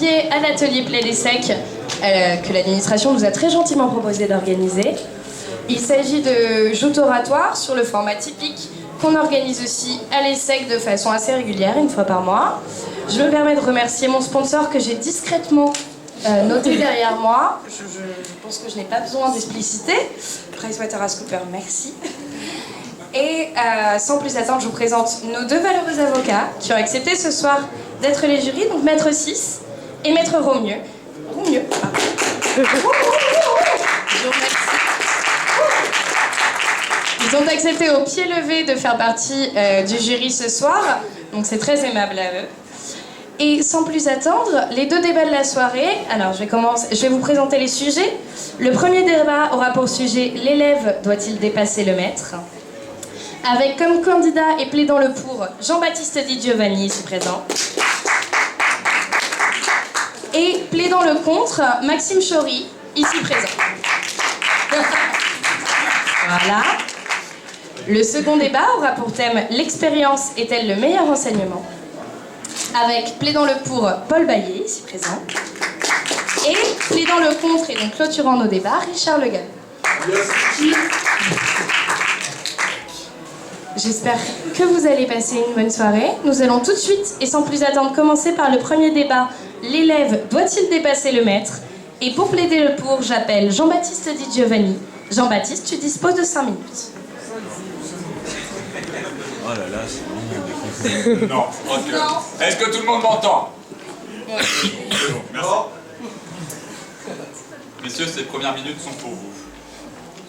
dédié à l'atelier Play les Secs que l'administration nous a très gentiment proposé d'organiser. Il s'agit de joutes oratoires sur le format typique qu'on organise aussi à l'ESSEC de façon assez régulière, une fois par mois. Je me permets de remercier mon sponsor que j'ai discrètement noté derrière moi. Je pense que je n'ai pas besoin d'expliciter. PricewaterhouseCoopers, merci. Et sans plus attendre, je vous présente nos deux valeureux avocats qui ont accepté ce soir d'être les jurys, donc Maître 6 et Maître Romieux. Romieux, pardon. Je vous remercie. Ils ont accepté au pied levé de faire partie du jury ce soir, donc c'est très aimable à eux. Et sans plus attendre, les deux débats de la soirée. Alors je vais vous présenter les sujets. Le premier débat aura pour sujet « L'élève doit-il dépasser le maître ?» avec comme candidat et plaidant le pour Jean-Baptiste Di Giovanni, ici présent. Et plaidant le contre, Maxime Chory, ici présent. Voilà. Le second débat aura pour thème « L'expérience est-elle le meilleur enseignement ?» avec plaidant le pour Paul Baillet, ici présent. Et plaidant le contre et donc clôturant nos débats, Richard Le Gall. J'espère que vous allez passer une bonne soirée. Nous allons tout de suite et sans plus attendre commencer par le premier débat. L'élève doit-il dépasser le maître? Et pour plaider le pour, j'appelle Jean-Baptiste Di Giovanni. Jean-Baptiste, tu disposes de 5 minutes. Oh là là, c'est vraiment déconseillé. Non, ok. Est-ce que tout le monde m'entend? Merci. Messieurs, ces premières minutes sont pour vous.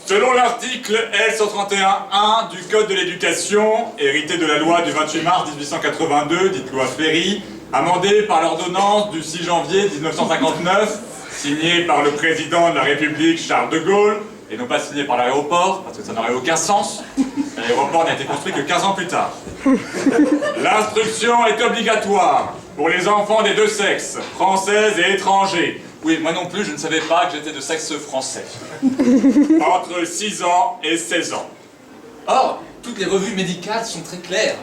Selon l'article L131.1 du Code de l'éducation, hérité de la loi du 28 mars 1882, dite loi Ferry, amendée par l'ordonnance du 6 janvier 1959, signée par le président de la République Charles de Gaulle, et non pas signée par l'aéroport, parce que ça n'aurait aucun sens. L'aéroport n'a été construit que 15 ans plus tard. L'instruction est obligatoire pour les enfants des deux sexes, françaises et étrangers. Oui, moi non plus, je ne savais pas que j'étais de sexe français. Entre 6 ans et 16 ans. Or, toutes les revues médicales sont très claires.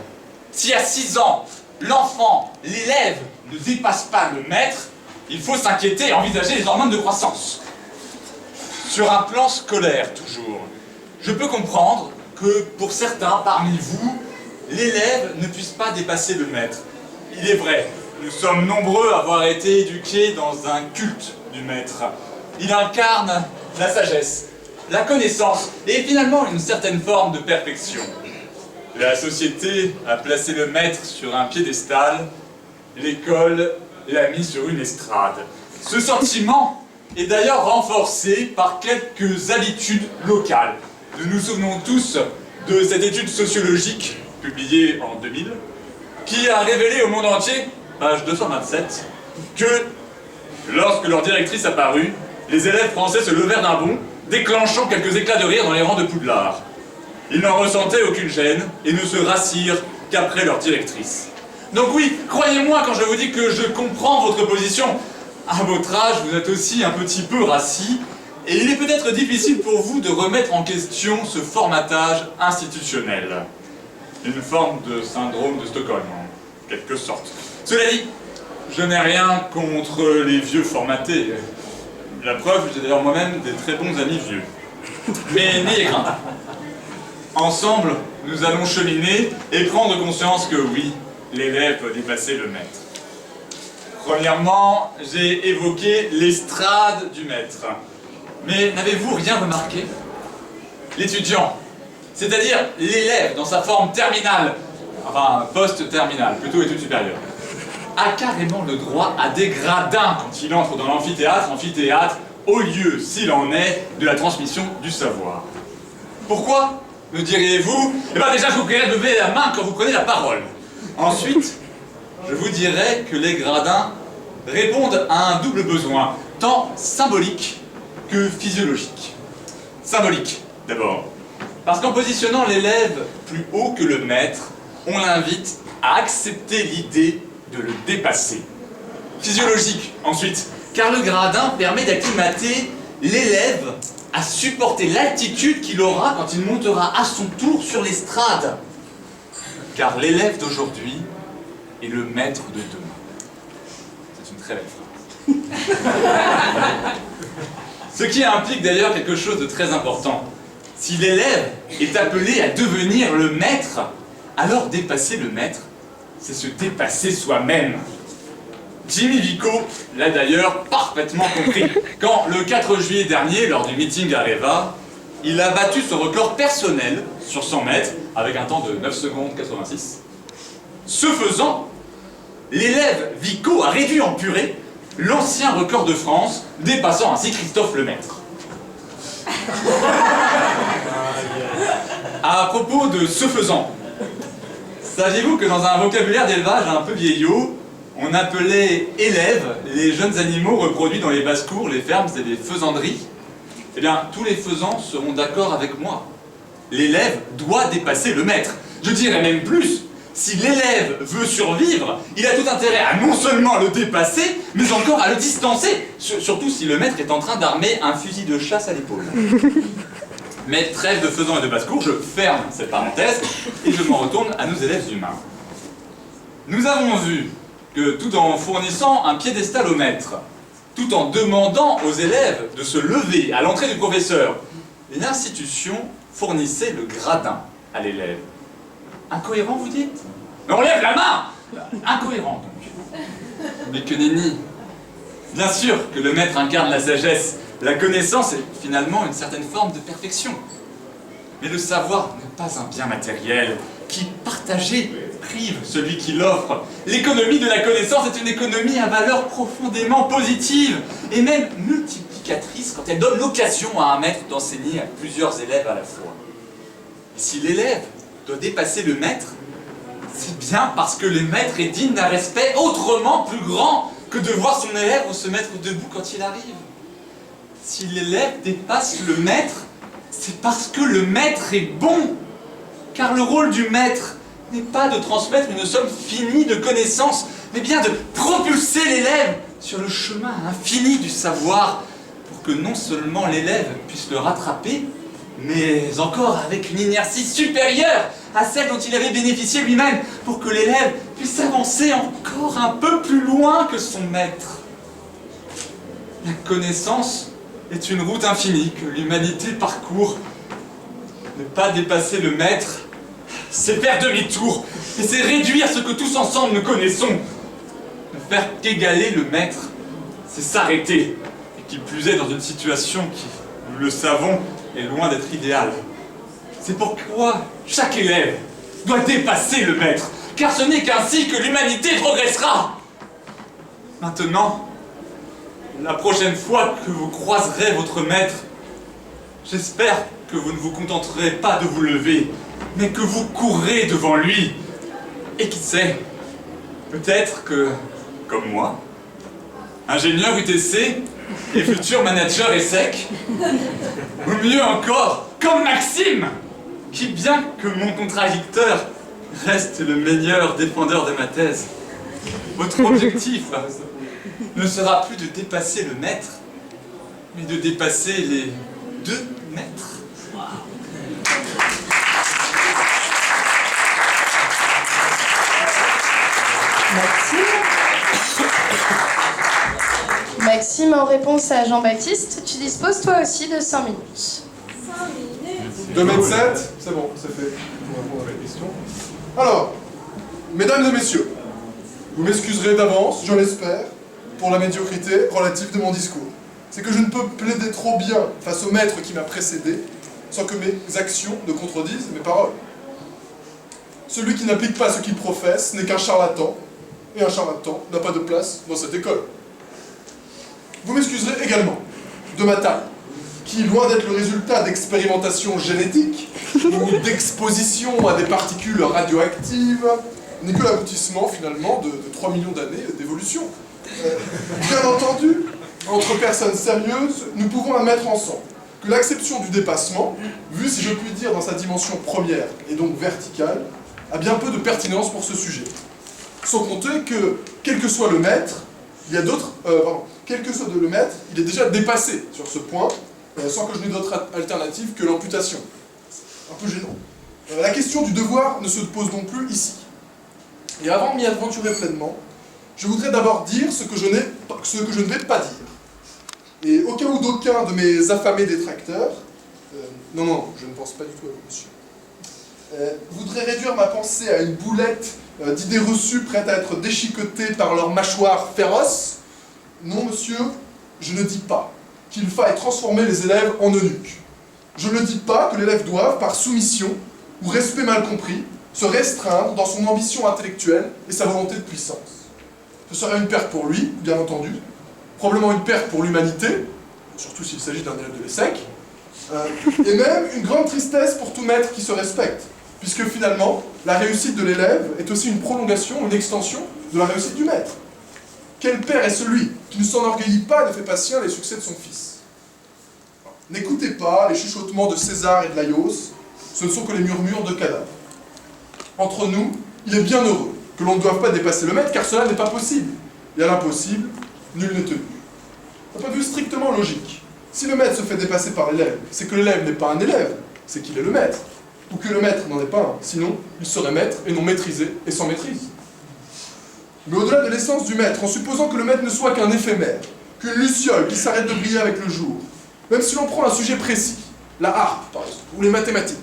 Si à 6 ans, l'enfant, l'élève, ne dépasse pas le maître, il faut s'inquiéter et envisager les hormones de croissance. Sur un plan scolaire, toujours, je peux comprendre que pour certains parmi vous, l'élève ne puisse pas dépasser le maître. Il est vrai, nous sommes nombreux à avoir été éduqués dans un culte du maître. Il incarne la sagesse, la connaissance et finalement une certaine forme de perfection. La société a placé le maître sur un piédestal, l'école l'a mis sur une estrade. Ce sentiment est d'ailleurs renforcé par quelques habitudes locales. Nous nous souvenons tous de cette étude sociologique publiée en 2000 qui a révélé au monde entier, page 227, que lorsque leur directrice apparut, les élèves français se levèrent d'un bond, déclenchant quelques éclats de rire dans les rangs de Poudlard. Ils n'en ressentaient aucune gêne et ne se rassirent qu'après leur directrice. Donc oui, croyez-moi quand je vous dis que je comprends votre position. À votre âge, vous êtes aussi un petit peu rassis, et il est peut-être difficile pour vous de remettre en question ce formatage institutionnel. Une forme de syndrome de Stockholm, en quelque sorte. Cela dit, je n'ai rien contre les vieux formatés. La preuve, j'ai d'ailleurs moi-même des très bons amis vieux. Mais n'ayez crainte. Ensemble, nous allons cheminer et prendre conscience que oui, l'élève doit dépasser le maître. Premièrement, j'ai évoqué l'estrade du maître. Mais n'avez-vous rien remarqué? L'étudiant, c'est-à-dire l'élève dans sa forme terminale, enfin post-terminale, plutôt études supérieures, a carrément le droit à des gradins quand il entre dans l'amphithéâtre, au lieu, s'il en est, de la transmission du savoir. Pourquoi, me diriez-vous? Eh bien déjà, je vous prierai de lever la main quand vous prenez la parole. Ensuite, je vous dirais que les gradins répondent à un double besoin, tant symbolique que physiologique. Symbolique, d'abord. Parce qu'en positionnant l'élève plus haut que le maître, on l'invite à accepter l'idée de le dépasser. Physiologique, ensuite, car le gradin permet d'acclimater l'élève à supporter l'altitude qu'il aura quand il montera à son tour sur l'estrade. Car l'élève d'aujourd'hui est le maître de demain. C'est une très belle phrase. Ce qui implique d'ailleurs quelque chose de très important. Si l'élève est appelé à devenir le maître, alors dépasser le maître, c'est se dépasser soi-même. Jimmy Vico l'a d'ailleurs parfaitement compris quand, le 4 juillet dernier, lors du meeting à Reva, il a battu son record personnel sur 100 mètres avec un temps de 9 secondes 86. Ce faisant, l'élève Vico a réduit en purée l'ancien record de France, dépassant ainsi Christophe Lemaître. À propos de ce faisant, saviez-vous que dans un vocabulaire d'élevage un peu vieillot, on appelait élèves les jeunes animaux reproduits dans les basses-cours, les fermes et les faisanderies? Eh bien, tous les faisans seront d'accord avec moi. L'élève doit dépasser le maître. Je dirais même plus, si l'élève veut survivre, il a tout intérêt à non seulement le dépasser, mais encore à le distancer. Surtout si le maître est en train d'armer un fusil de chasse à l'épaule. Mais trêve de faisans et de basse-cour, je ferme cette parenthèse et je m'en retourne à nos élèves humains. Nous avons vu que tout en fournissant un piédestal au maître, tout en demandant aux élèves de se lever à l'entrée du professeur, l'institution fournissait le gradin à l'élève. Incohérent, vous dites? Mais on lève la main! Incohérent, donc. Mais que nenni! Bien sûr que le maître incarne la sagesse. La connaissance est finalement une certaine forme de perfection. Mais le savoir n'est pas un bien matériel qui, partagé, prive celui qui l'offre. L'économie de la connaissance est une économie à valeur profondément positive et même multiplicatrice quand elle donne l'occasion à un maître d'enseigner à plusieurs élèves à la fois. Et si l'élève doit dépasser le maître, c'est bien parce que le maître est digne d'un respect autrement plus grand que de voir son élève se mettre debout quand il arrive. Si l'élève dépasse le maître, c'est parce que le maître est bon. Car le rôle du maître n'est pas de transmettre une somme finie de connaissances, mais bien de propulser l'élève sur le chemin infini du savoir, pour que non seulement l'élève puisse le rattraper, mais encore avec une inertie supérieure à celle dont il avait bénéficié lui-même, pour que l'élève puisse avancer encore un peu plus loin que son maître. La connaissance est une route infinie que l'humanité parcourt. Ne pas dépasser le maître, c'est faire demi-tour, et c'est réduire ce que tous ensemble nous connaissons. Ne faire qu'égaler le maître, c'est s'arrêter, et qui plus est dans une situation qui, nous le savons, est loin d'être idéale. C'est pourquoi chaque élève doit dépasser le maître, car ce n'est qu'ainsi que l'humanité progressera. Maintenant, la prochaine fois que vous croiserez votre maître, j'espère que vous ne vous contenterez pas de vous lever, mais que vous courrez devant lui. Et qui sait, peut-être que, comme moi, ingénieur UTC et futur manager ESSEC, ou mieux encore, comme Maxime, qui, bien que mon contradicteur, reste le meilleur défendeur de ma thèse. Votre objectif ne sera plus de dépasser le maître, mais de dépasser les 2 mètres. Maxime, en réponse à Jean-Baptiste, tu disposes toi aussi de 5 minutes. 2 mètres 7, c'est bon, c'est fait pour répondre à la question. Alors, mesdames et messieurs, vous m'excuserez d'avance, je l'espère, pour la médiocrité relative de mon discours. C'est que je ne peux plaider trop bien face au maître qui m'a précédé, sans que mes actions ne contredisent mes paroles. Celui qui n'applique pas ce qu'il professe n'est qu'un charlatan, et un charlatan n'a pas de place dans cette école. Vous m'excuserez également de ma taille, qui, loin d'être le résultat d'expérimentations génétiques ou d'exposition à des particules radioactives, n'est que l'aboutissement finalement de 3 millions d'années d'évolution. Bien entendu, entre personnes sérieuses, nous pouvons admettre ensemble que l'acception du dépassement, vue si je puis dire dans sa dimension première et donc verticale, a bien peu de pertinence pour ce sujet. Sans compter que, quel que soit le maître, il y a d'autres... quel que soit le maître, il est déjà dépassé sur ce point, sans que je n'ai d'autre alternative que l'amputation. Un peu gênant. La question du devoir ne se pose donc plus ici. Et avant de m'y aventurer pleinement, je voudrais d'abord dire ce que je ne vais pas dire. Et au cas où d'aucuns de mes affamés détracteurs, non, je ne pense pas du tout à vous, monsieur, voudraient réduire ma pensée à une boulette d'idées reçues prêtes à être déchiquetées par leurs mâchoires féroces, non, monsieur, je ne dis pas qu'il faille transformer les élèves en eunuques. Je ne dis pas que l'élève doive, par soumission ou respect mal compris, se restreindre dans son ambition intellectuelle et sa volonté de puissance. Ce serait une perte pour lui, bien entendu, probablement une perte pour l'humanité, surtout s'il s'agit d'un élève de l'ESSEC, et même une grande tristesse pour tout maître qui se respecte, puisque finalement, la réussite de l'élève est aussi une prolongation, une extension de la réussite du maître. Quel père est celui qui ne s'enorgueillit pas et ne fait pas sien les succès de son fils? N'écoutez pas les chuchotements de César et de Laios, ce ne sont que les murmures de cadavres. Entre nous, il est bien heureux que l'on ne doive pas dépasser le maître, car cela n'est pas possible. Et à l'impossible, nul n'est tenu. D'un point de vue strictement logique, si le maître se fait dépasser par l'élève, c'est que l'élève n'est pas un élève, c'est qu'il est le maître. Ou que le maître n'en est pas un, sinon il serait maître et non maîtrisé et sans maîtrise. Mais au-delà de l'essence du maître, en supposant que le maître ne soit qu'un éphémère, qu'une luciole qui s'arrête de briller avec le jour, même si l'on prend un sujet précis, la harpe par exemple, ou les mathématiques,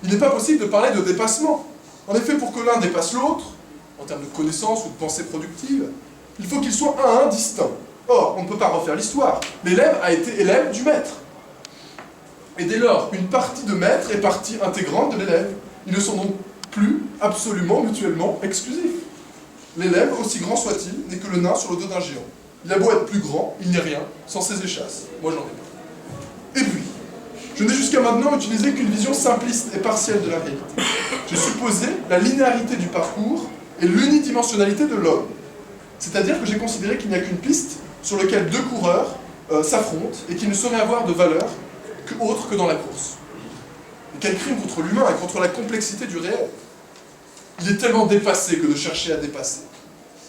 il n'est pas possible de parler de dépassement. En effet, pour que l'un dépasse l'autre, en termes de connaissances ou de pensée productive, il faut qu'il soit un à un distinct. Or, on ne peut pas refaire l'histoire. L'élève a été élève du maître. Et dès lors, une partie de maître est partie intégrante de l'élève. Ils ne sont donc plus absolument mutuellement exclusifs. L'élève, aussi grand soit-il, n'est que le nain sur le dos d'un géant. Il a beau être plus grand, il n'est rien sans ses échasses. Moi, j'en ai pas. Et puis, je n'ai jusqu'à maintenant utilisé qu'une vision simpliste et partielle de la réalité. J'ai supposé la linéarité du parcours et l'unidimensionnalité de l'homme. C'est-à-dire que j'ai considéré qu'il n'y a qu'une piste sur laquelle deux coureurs s'affrontent et qui ne sauraient avoir de valeur autre que dans la course. Et quel crime contre l'humain et contre la complexité du réel. Il est tellement dépassé que de chercher à dépasser.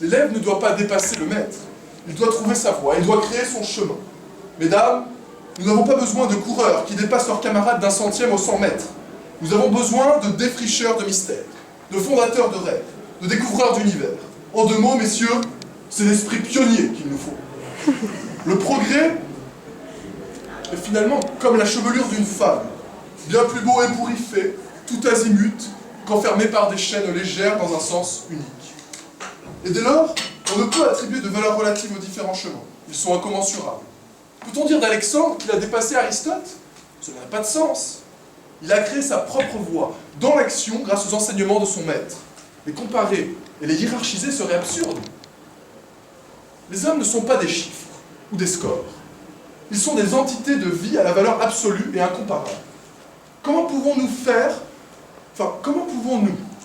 L'élève ne doit pas dépasser le maître. Il doit trouver sa voie, il doit créer son chemin. Mesdames, nous n'avons pas besoin de coureurs qui dépassent leurs camarades d'un centième au 100 mètres. Nous avons besoin de défricheurs de mystères, de fondateurs de rêves, de découvreurs d'univers. En deux mots, messieurs, c'est l'esprit pionnier qu'il nous faut. Le progrès est finalement comme la chevelure d'une femme, bien plus beau ébouriffé, tout azimut, qu'enfermé par des chaînes légères dans un sens unique. Et dès lors, on ne peut attribuer de valeur relative aux différents chemins. Ils sont incommensurables. Peut-on dire d'Alexandre qu'il a dépassé Aristote? Cela n'a pas de sens. Il a créé sa propre voie, dans l'action, grâce aux enseignements de son maître. Les comparer et les hiérarchiser serait absurde. Les hommes ne sont pas des chiffres ou des scores. Ils sont des entités de vie à la valeur absolue et incomparable. Comment pouvons-nous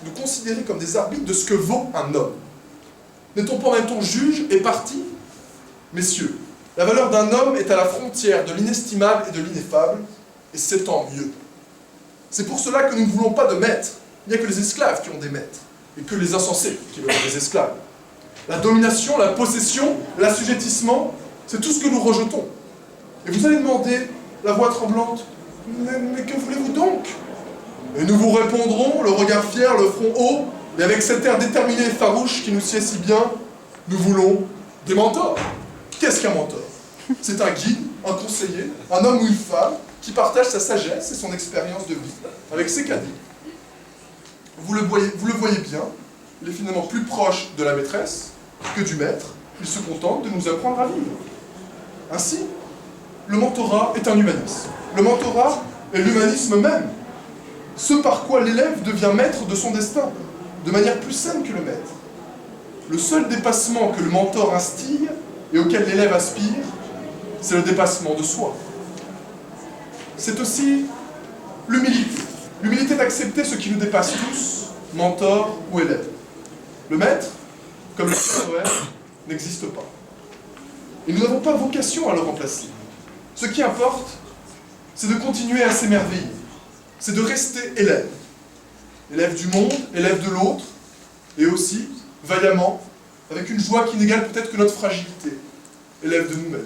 nous considérer comme des arbitres de ce que vaut un homme? N'est-on pas en même temps juge et parti? Messieurs, la valeur d'un homme est à la frontière de l'inestimable et de l'ineffable, et c'est tant mieux. C'est pour cela que nous ne voulons pas de maîtres. Il n'y a que les esclaves qui ont des maîtres, et que les insensés qui veulent des esclaves. La domination, la possession, l'assujettissement, c'est tout ce que nous rejetons. Et vous allez demander, la voix tremblante, mais que voulez-vous donc? Et nous vous répondrons, le regard fier, le front haut, et avec cet air déterminé et farouche qui nous sied si bien, nous voulons des mentors. Qu'est-ce qu'un mentor? C'est un guide, un conseiller, un homme ou une femme qui partage sa sagesse et son expérience de vie avec ses cadets. Vous le voyez bien, il est finalement plus proche de la maîtresse que du maître. Il se contente de nous apprendre à vivre. Ainsi, le mentorat est un humanisme. Le mentorat est l'humanisme même. Ce par quoi l'élève devient maître de son destin, de manière plus saine que le maître. Le seul dépassement que le mentor instille et auquel l'élève aspire, c'est le dépassement de soi. C'est aussi l'humilité. L'humilité d'accepter ce qui nous dépasse tous, mentor ou élève. Le maître, comme le Père Noël, n'existe pas. Et nous n'avons pas vocation à le remplacer. Ce qui importe, c'est de continuer à s'émerveiller. C'est de rester élève. Élève du monde, élève de l'autre, et aussi, vaillamment, avec une joie qui n'égale peut-être que notre fragilité, élève de nous-mêmes.